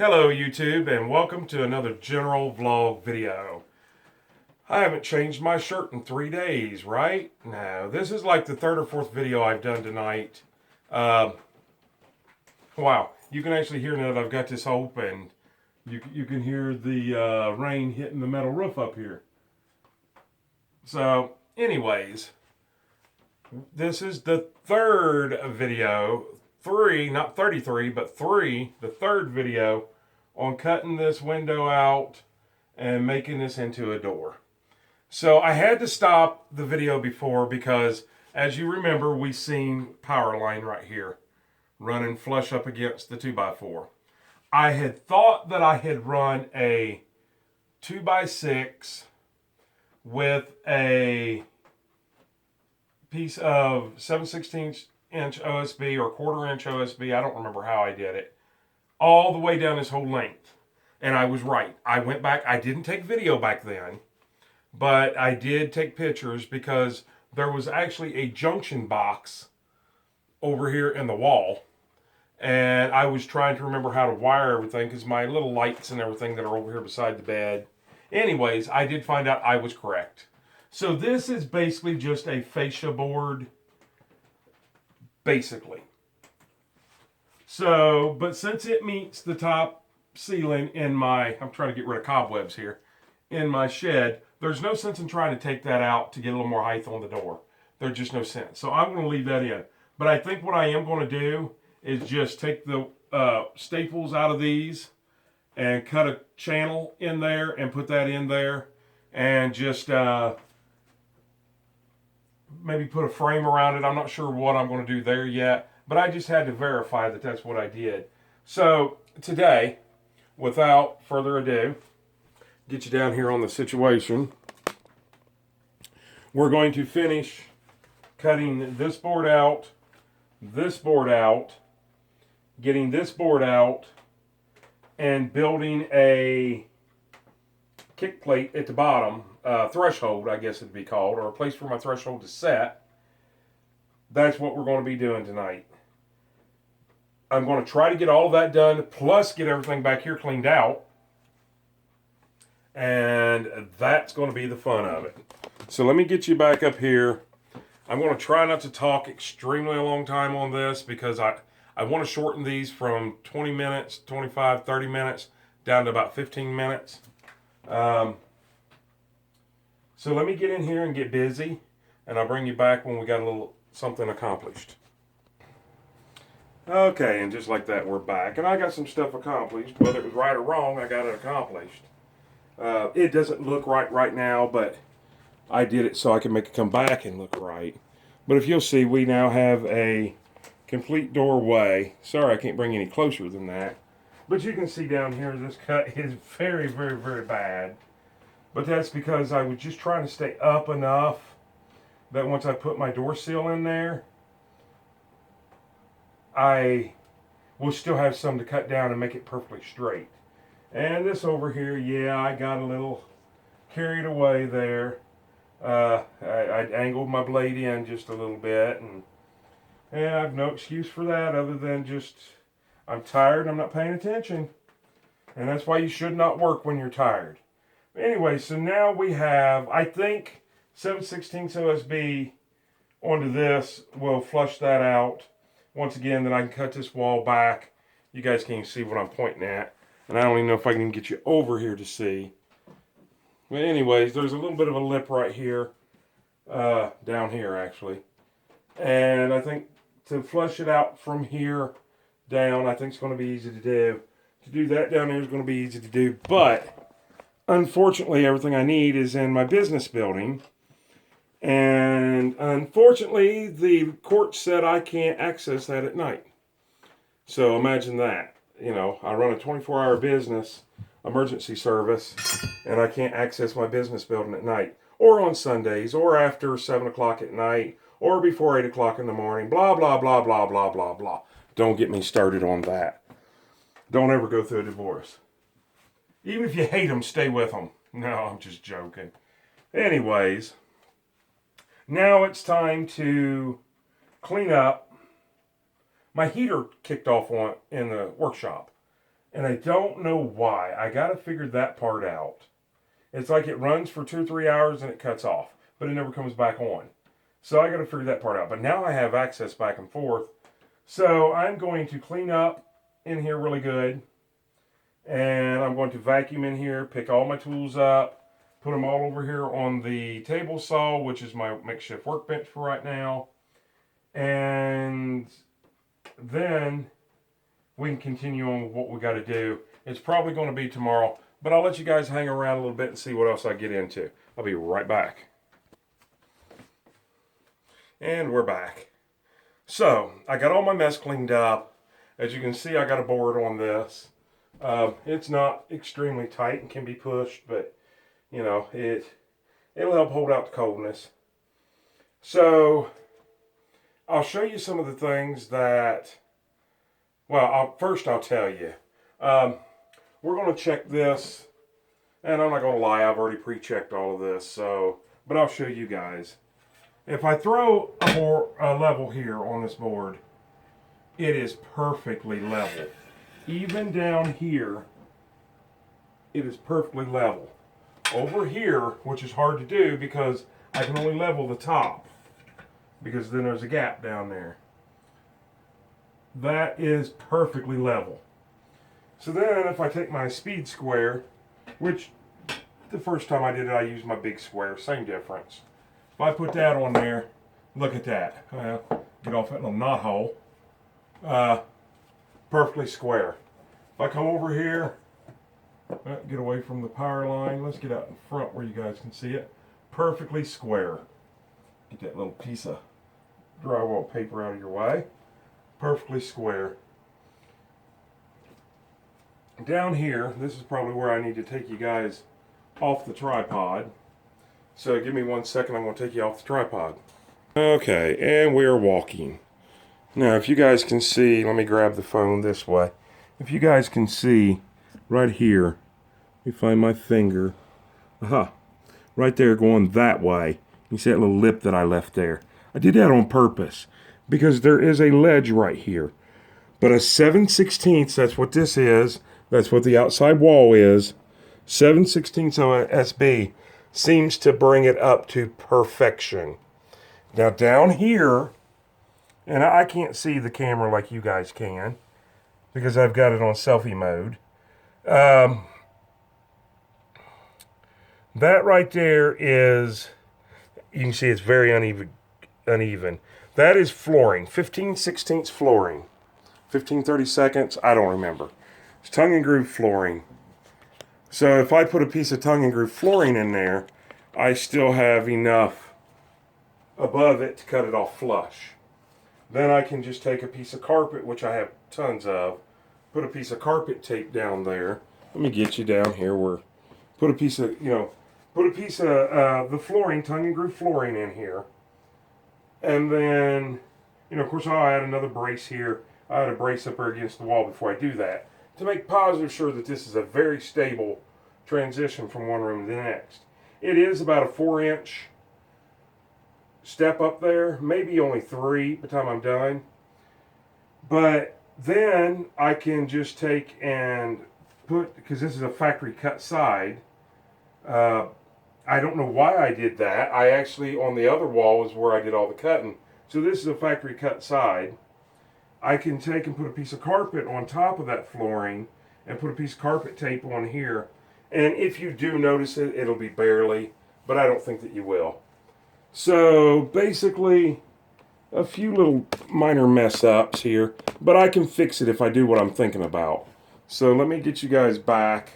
Hello YouTube and welcome to another general vlog video. I haven't changed my shirt in 3 days, right? No, this is like the third or fourth video I've done tonight. Wow, you can actually hear now that I've got this open. You can hear the rain hitting the metal roof up here. So anyways, this is the third video. Three, not 33, but three, the third video on cutting this window out and making this into a door. So I had to stop the video before because, as you remember, we seen power line right here running flush up against the 2x4. I had thought that I had run a 2x6 with a piece of 7/16 inch OSB or 1/4 inch OSB. I don't remember how I did it. All the way down this whole length. And I was right. I went back. I didn't take video back then, but I did take pictures because there was actually a junction box over here in the wall. And I was trying to remember how to wire everything because my little lights and everything that are over here beside the bed. Anyways, I did find out I was correct. So this is basically just a fascia board. Basically. So, but since it meets the top ceiling in my, I'm trying to get rid of cobwebs here, in my shed, there's no sense in trying to take that out to get a little more height on the door. There's just no sense. So I'm going to leave that in. But I think what I am going to do is just take the staples out of these and cut a channel in there and put that in there and just maybe put a frame around it. I'm not sure what I'm going to do there yet, but I just had to verify that that's what I did. So today, without further ado, get you down here on the situation. We're going to finish cutting this board out, getting this board out, and building a kick plate at the bottom, threshold, I guess it'd be called, or a place for my threshold to set. That's what we're going to be doing tonight. I'm going to try to get all of that done, plus get everything back here cleaned out. And that's going to be the fun of it. So let me get you back up here. I'm going to try not to talk extremely a long time on this because I want to shorten these from 20 minutes, 25, 30 minutes down to about 15 minutes. So let me get in here and get busy, and I'll bring you back when we got a little something accomplished. Okay, and just like that, we're back. And I got some stuff accomplished. Whether it was right or wrong, I got it accomplished. It doesn't look right now, but I did it so I can make it come back and look right. But if you'll see, we now have a complete doorway. Sorry, I can't bring any closer than that. But you can see down here, this cut is very, very, very bad. But that's because I was just trying to stay up enough that once I put my door sill in there, I will still have some to cut down and make it perfectly straight. And this over here, yeah, I got a little carried away there. I angled my blade in just a little bit, and I have no excuse for that other than just, I'm tired, I'm not paying attention. And that's why you should not work when you're tired. Anyway, so now we have, I think, 7/16 OSB onto this. We'll flush that out. Once again, then I can cut this wall back. You guys can't even see what I'm pointing at. And I don't even know if I can even get you over here to see. But anyways, there's a little bit of a lip right here. Down here, actually. And I think to flush it out from here down, I think it's going to be easy to do. To do that down here is going to be easy to do. But unfortunately, everything I need is in my business building. And unfortunately, the court said I can't access that at night. So imagine that. You know, I run a 24-hour business emergency service, and I can't access my business building at night. Or on Sundays, or after 7 o'clock at night, or before 8 o'clock in the morning. Blah, blah, blah, blah, blah, blah, blah. Don't get me started on that. Don't ever go through a divorce. Even if you hate them, stay with them. No, I'm just joking. Anyways, now it's time to clean up. My heater kicked off in the workshop. And I don't know why. I got to figure that part out. It's like it runs for 2 or 3 hours and it cuts off, but it never comes back on. So I got to figure that part out. But now I have access back and forth. So I'm going to clean up in here really good. And I'm going to vacuum in here, pick all my tools up, put them all over here on the table saw, which is my makeshift workbench for right now. And then we can continue on with what we got to do. It's probably going to be tomorrow, but I'll let you guys hang around a little bit and see what else I get into. I'll be right back. And we're back. So, I got all my mess cleaned up. As you can see, I got a board on this. It's not extremely tight and can be pushed, but, you know, it'll help hold out the coldness. So, I'll show you some of the things that, well, first I'll tell you. We're going to check this, and I'm not going to lie, I've already pre-checked all of this, so, but I'll show you guys. If I throw a level here on this board, it is perfectly level. Even down here, it is perfectly level. Over here, which is hard to do because I can only level the top, because then there's a gap down there. That is perfectly level. So then if I take my speed square, which the first time I did it, I used my big square, same difference. If I put that on there, look at that. Get off that little knot hole. Perfectly square. If I come over here, get away from the power line. Let's get out in front where you guys can see it. Perfectly square. Get that little piece of drywall paper out of your way. Perfectly square. Down here, this is probably where I need to take you guys off the tripod. So give me 1 second, I'm going to take you off the tripod. Okay, and we are walking. Now, if you guys can see, let me grab the phone this way. If you guys can see right here, let me find my finger. Aha, right there going that way. You see that little lip that I left there? I did that on purpose because there is a ledge right here. But a 7/16, that's what this is. That's what the outside wall is. 7/16 of an SB seems to bring it up to perfection. Now down here, and I can't see the camera like you guys can because I've got it on selfie mode. That right there is, you can see it's very uneven. That is flooring, 15/16 flooring. 15/32, I don't remember. It's tongue and groove flooring. So if I put a piece of tongue and groove flooring in there, I still have enough above it to cut it off flush. Then I can just take a piece of carpet, which I have tons of, put a piece of carpet tape down there. Let me get you down here where, put a piece of, the flooring, tongue and groove flooring in here. And then, of course I'll add another brace here. I add a brace up there against the wall before I do that, to make positive sure that this is a very stable transition from one room to the next. It is about a 4-inch step up there, maybe only 3 by the time I'm done. But then I can just take and put, because this is a factory cut side, I don't know why I did that. I actually, on the other wall is where I did all the cutting. So this is a factory cut side. I can take and put a piece of carpet on top of that flooring and put a piece of carpet tape on here. And if you do notice it, it'll be barely, but I don't think that you will. So basically, a few little minor mess ups here, but I can fix it if I do what I'm thinking about. So let me get you guys back,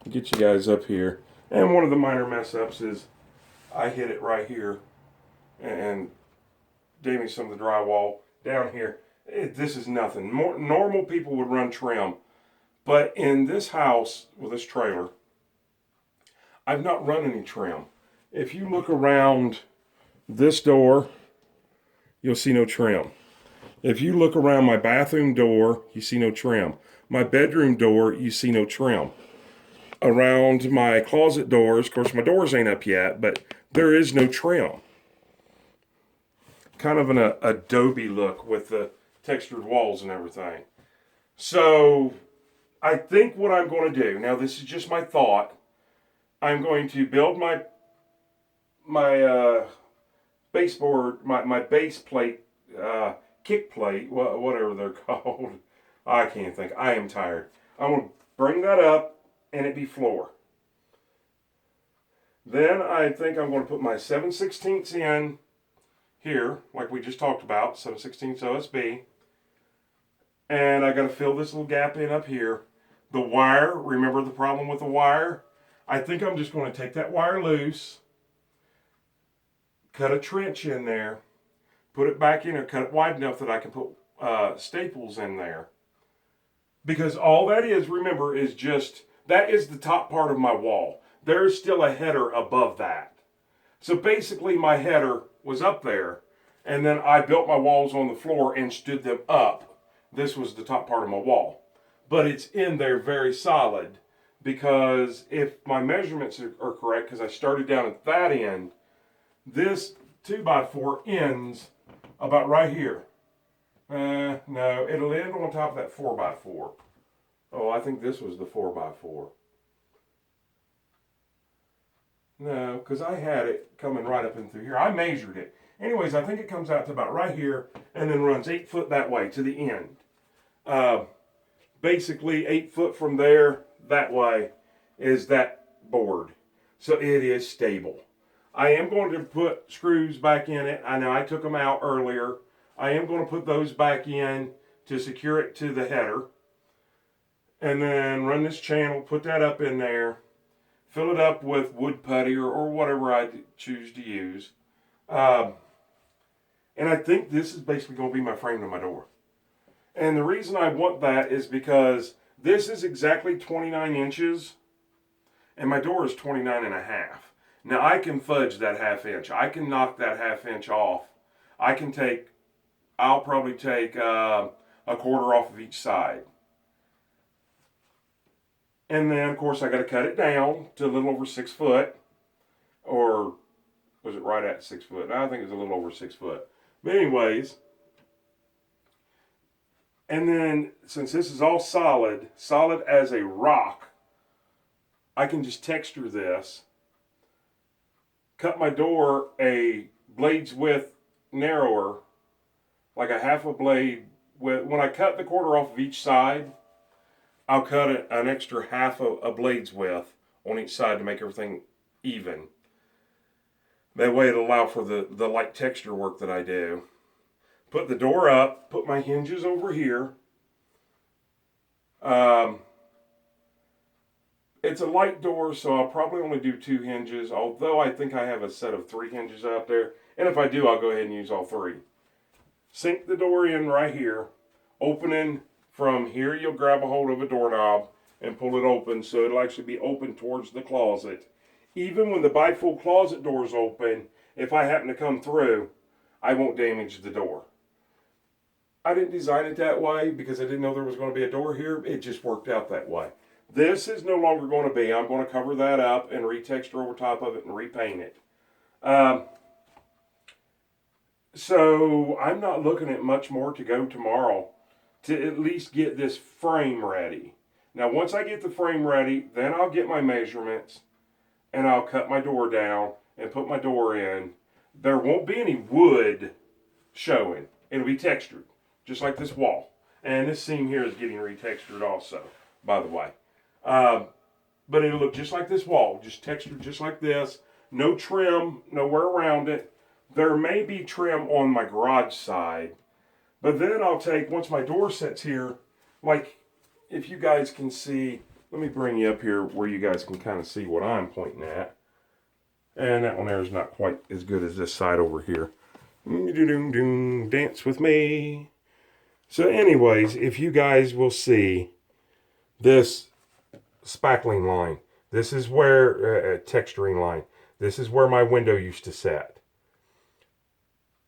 get you guys up here. And one of the minor mess ups is I hit it right here and gave me some of the drywall down here. This is nothing. Normal people would run trim, but in this house with this trailer, I've not run any trim. If you look around this door, you'll see no trim. If you look around my bathroom door, you see no trim. My bedroom door, you see no trim. Around my closet doors, of course my doors ain't up yet, but there is no trim. Kind of an adobe look with the textured walls and everything. So I think what I'm going to do, now this is just my thought, I'm going to build my baseboard, my base plate, kick plate, whatever they're called. I can't think. I am tired. I'm going to bring that up and it be floor. Then I think I'm going to put my 7/16 in here, like we just talked about, 7/16 OSB. And I got to fill this little gap in up here. The wire, remember the problem with the wire? I think I'm just going to take that wire loose, cut a trench in there, put it back in there, cut it wide enough that I can put staples in there. Because all that is, remember, is just, that is the top part of my wall. There's still a header above that. So basically my header was up there, and then I built my walls on the floor and stood them up. This was the top part of my wall. But it's in there very solid, because if my measurements are correct, because I started down at that end, this 2x4 ends about right here. No, it'll end on top of that 4x4. Oh, I think this was the 4x4. No, because I had it coming right up in through here. I measured it. Anyways, I think it comes out to about right here and then runs 8 foot that way to the end. Basically, 8 foot from there that way is that board. So it is stable. I am going to put screws back in it. I know I took them out earlier. I am going to put those back in to secure it to the header. And then run this channel, put that up in there. Fill it up with wood putty or whatever I choose to use. And I think this is basically going to be my frame to my door. And the reason I want that is because this is exactly 29 inches and my door is 29 and a half. Now I can fudge that ½ inch. I can knock that ½ inch off. I'll probably take a quarter off of each side. And then, of course, I got to cut it down to a little over 6 foot. Or was it right at 6 foot? I think it was a little over 6 foot. But anyways, and then since this is all solid as a rock, I can just texture this. Cut my door a blade's width narrower, like a ½ a blade. When I cut the quarter off of each side, I'll cut an extra ½ a blade's width on each side to make everything even. That way it'll allow for the light texture work that I do. Put the door up, put my hinges over here. It's a light door, so I'll probably only do 2 hinges, although I think I have a set of 3 hinges out there. And if I do, I'll go ahead and use all 3. Sink the door in right here, opening. From here, you'll grab a hold of a doorknob and pull it open so it'll actually be open towards the closet. Even when the bifold closet door is open, if I happen to come through, I won't damage the door. I didn't design it that way because I didn't know there was going to be a door here. It just worked out that way. This is no longer going to be. I'm going to cover that up and retexture over top of it and repaint it. So I'm not looking at much more to go tomorrow to at least get this frame ready. Now once I get the frame ready, then I'll get my measurements and I'll cut my door down and put my door in. There won't be any wood showing. It'll be textured, just like this wall. And this seam here is getting retextured also, by the way. But it'll look just like this wall, just textured just like this. No trim, nowhere around it. There may be trim on my garage side. But then I'll take, once my door sets here, like if you guys can see, let me bring you up here where you guys can kind of see what I'm pointing at. And that one there is not quite as good as this side over here. Dance with me. So anyways, if you guys will see this spackling line, this is where, texturing line, this is where my window used to set.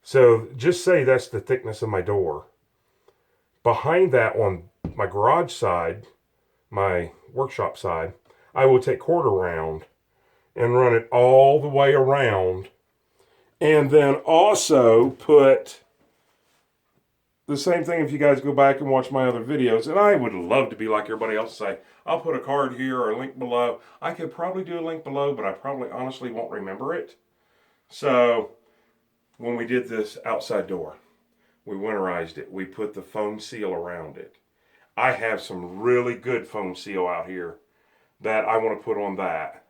So just say that's the thickness of my door. Behind that on my garage side, my workshop side, I will take quarter round and run it all the way around. And then also put the same thing if you guys go back and watch my other videos. And I would love to be like everybody else and say, I'll put a card here or a link below. I could probably do a link below, but I probably honestly won't remember it. So when we did this outside door, we winterized it. We put the foam seal around it. I have some really good foam seal out here that I want to put on that.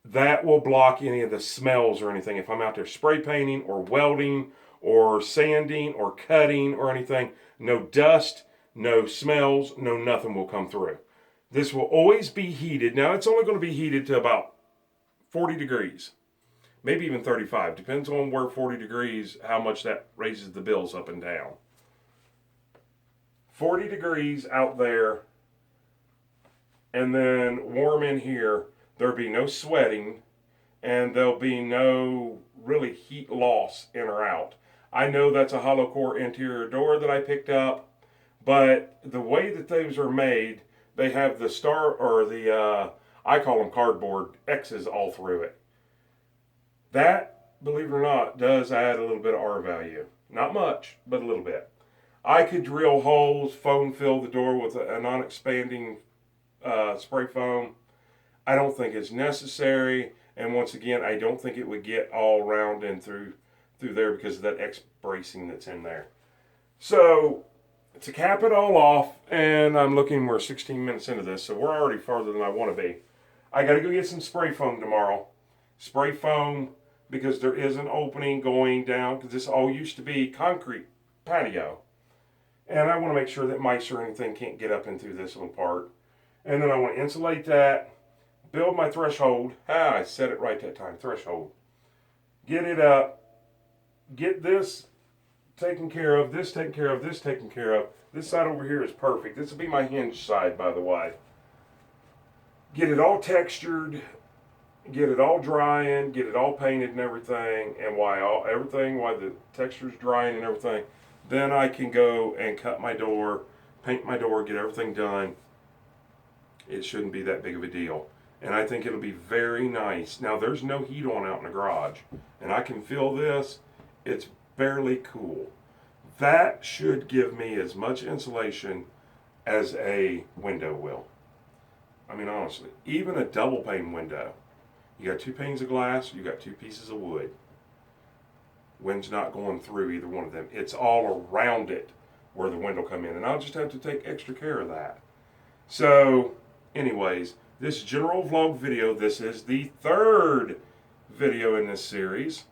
That will block any of the smells or anything. If I'm out there spray painting or welding or sanding or cutting or anything, no dust, no smells, no nothing will come through. This will always be heated. Now it's only going to be heated to about 40 degrees, maybe even 35. Depends on where 40 degrees, how much that raises the bills up and down. 40 degrees out there, and then warm in here. There'll be no sweating, and there'll be no really heat loss in or out. I know that's a hollow core interior door that I picked up, but the way that those are made, they have the star, or the, I call them cardboard X's all through it. That, believe it or not, does add a little bit of R value. Not much, but a little bit. I could drill holes, foam fill the door with a non-expanding spray foam. I don't think it's necessary, and once again, I don't think it would get all around and through there because of that X bracing that's in there. So to cap it all off, and I'm looking, we're 16 minutes into this, so we're already farther than I want to be. I got to go get some spray foam tomorrow. Spray foam, because there is an opening going down, because this all used to be concrete patio. And I want to make sure that mice or anything can't get up in through this little part. And then I want to insulate that, build my threshold. I said it right that time, threshold. Get it up, get this taken care of, this taken care of, this taken care of. This side over here is perfect. This will be my hinge side, by the way. Get it all textured, get it all drying, get it all painted and everything, and while the texture's drying and everything, then I can go and cut my door, paint my door, get everything done. It shouldn't be that big of a deal. And I think it'll be very nice. Now there's no heat on out in the garage, and I can feel this. It's barely cool. That should give me as much insulation as a window will. I mean, honestly, even a double pane window. You got 2 panes of glass, you got 2 pieces of wood. Wind's not going through either one of them. It's all around it where the wind will come in, and I'll just have to take extra care of that. So, anyways, this general vlog video, this is the 3rd video in this series.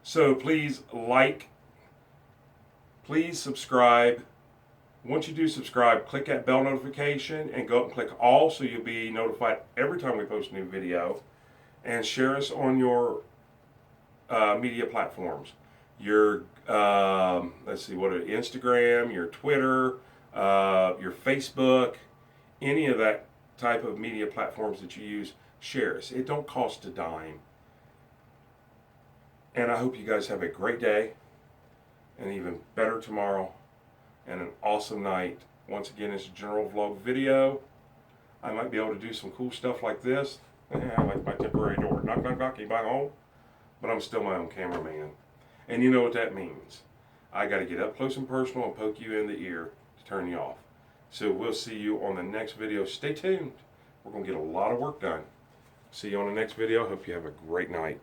So please like, please subscribe. Once you do subscribe, click that bell notification and go up and click all so you'll be notified every time we post a new video. And share us on your media platforms. Your, let's see, Instagram, your Twitter, your Facebook, any of that type of media platforms that you use, share us. It don't cost a dime. And I hope you guys have a great day, and even better tomorrow, and an awesome night. Once again, it's a general vlog video. I might be able to do some cool stuff like this. Like my temporary door. Knock, knock, knock, you back home? But I'm still my own cameraman. And you know what that means. I got to get up close and personal and poke you in the ear to turn you off. So we'll see you on the next video. Stay tuned. We're going to get a lot of work done. See you on the next video. Hope you have a great night.